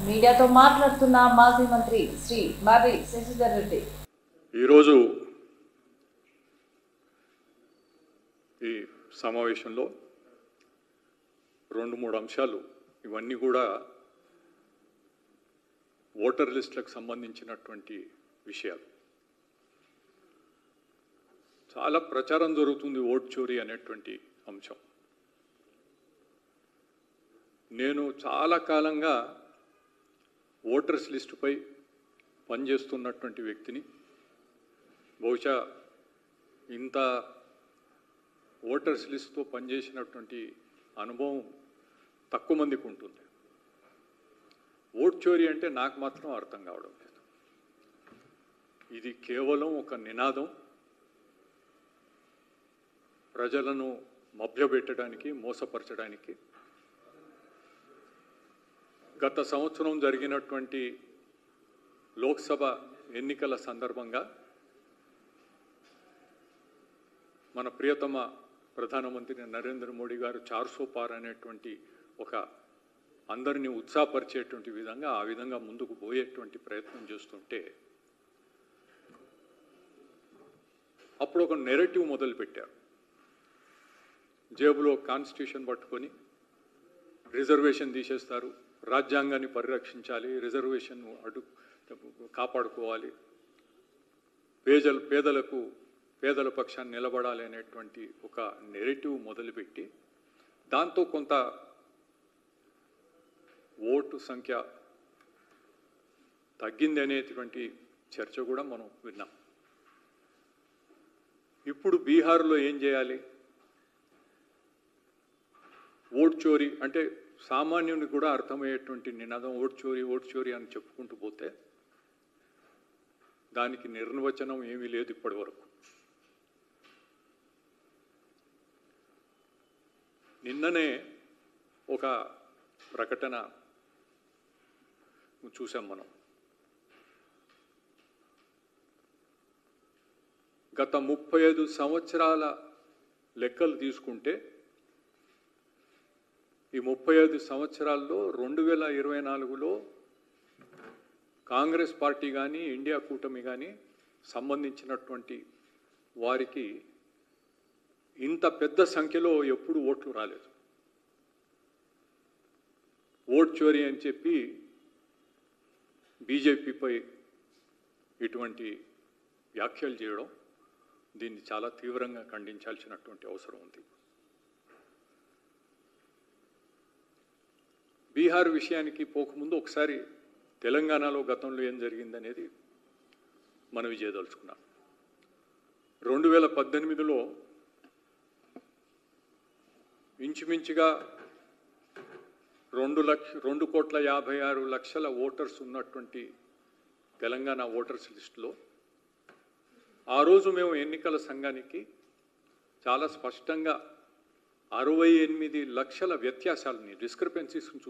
మీడియాతో మాట్లాడుతున్న మాజీ మంత్రి శ్రీ మర్రి శశిధర్ రెడ్డి ఈరోజు ఈ సమావేశంలో 2-3 అంశాలు ఇవన్నీ కూడా ఓటర్ లిస్టులకు సంబంధించినటువంటి విషయాలు. చాలా ప్రచారం జరుగుతుంది ఓట్ చోరీ అనేటువంటి అంశం. నేను చాలా కాలంగా ఓటర్స్ లిస్టుపై పనిచేస్తున్నటువంటి వ్యక్తిని. బహుశా ఇంత ఓటర్స్ లిస్టుతో పనిచేసినటువంటి అనుభవం తక్కువ మందికి ఉంటుంది. ఓట్ చోరీ అంటే నాకు మాత్రం అర్థం కావడం లేదు. ఇది కేవలం ఒక నినాదం, ప్రజలను మభ్యపెట్టడానికి, మోసపరచడానికి. గత సంవత్సరం జరిగినటువంటి లోక్సభ ఎన్నికల సందర్భంగా మన ప్రియతమ ప్రధానమంత్రి నరేంద్ర మోడీ గారు 400 పార్ అనేటువంటి ఒక అందరినీ ఉత్సాహపరిచేటువంటి విధంగా ఆ విధంగా ముందుకు పోయేటువంటి ప్రయత్నం చేస్తుంటే అప్పుడు ఒక నెరేటివ్ మొదలుపెట్టారు. జేబులో కాన్స్టిట్యూషన్ పట్టుకొని రిజర్వేషన్ తీసేస్తారు, రాజ్యాంగాన్ని పరిరక్షించాలి, రిజర్వేషన్ కాపాడుకోవాలి, పేదల పక్షాన్ని నిలబడాలి అనేటువంటి ఒక నెరేటివ్ మొదలుపెట్టి దాంతో కొంత ఓటు సంఖ్య తగ్గింది అనేటువంటి చర్చ కూడా మనం విన్నాం. ఇప్పుడు బీహార్లో ఏం చేయాలి? ఓట్ చోరీ అంటే సామాన్యునికి కూడా అర్థమయ్యేటువంటి నినాదం ఓట్ చోరీ అని చెప్పుకుంటూ పోతే దానికి నిర్వచనం ఏమీ లేదు ఇప్పటి వరకు. నిన్ననే ఒక ప్రకటన చూసాం మనం. గత 35 సంవత్సరాల లెక్కలు తీసుకుంటే ఈ 35 సంవత్సరాల్లో 2024లో కాంగ్రెస్ పార్టీ కానీ ఇండియా కూటమి కానీ సంబంధించినటువంటి వారికి ఇంత పెద్ద సంఖ్యలో ఎప్పుడు ఓట్లు రాలేదు. ఓట్ చోరీ అని చెప్పి బీజేపీపై ఇటువంటి వ్యాఖ్యలు చేయడం, దీన్ని చాలా తీవ్రంగా ఖండించాల్సినటువంటి అవసరం ఉంది. బీహార్ విషయానికి పోకముందు ఒకసారి తెలంగాణలో గతంలో ఏం జరిగిందనేది మనవి చేయదలుచుకున్నాను. 2018లో ఇంచుమించుగా 2,56,00,000 ఓటర్స్ ఉన్నటువంటి తెలంగాణ ఓటర్స్ లిస్టులో ఆ రోజు మేము ఎన్నికల సంఘానికి చాలా స్పష్టంగా 68 లక్షల వ్యత్యాసాలని, డిస్క్రిపెన్సీస్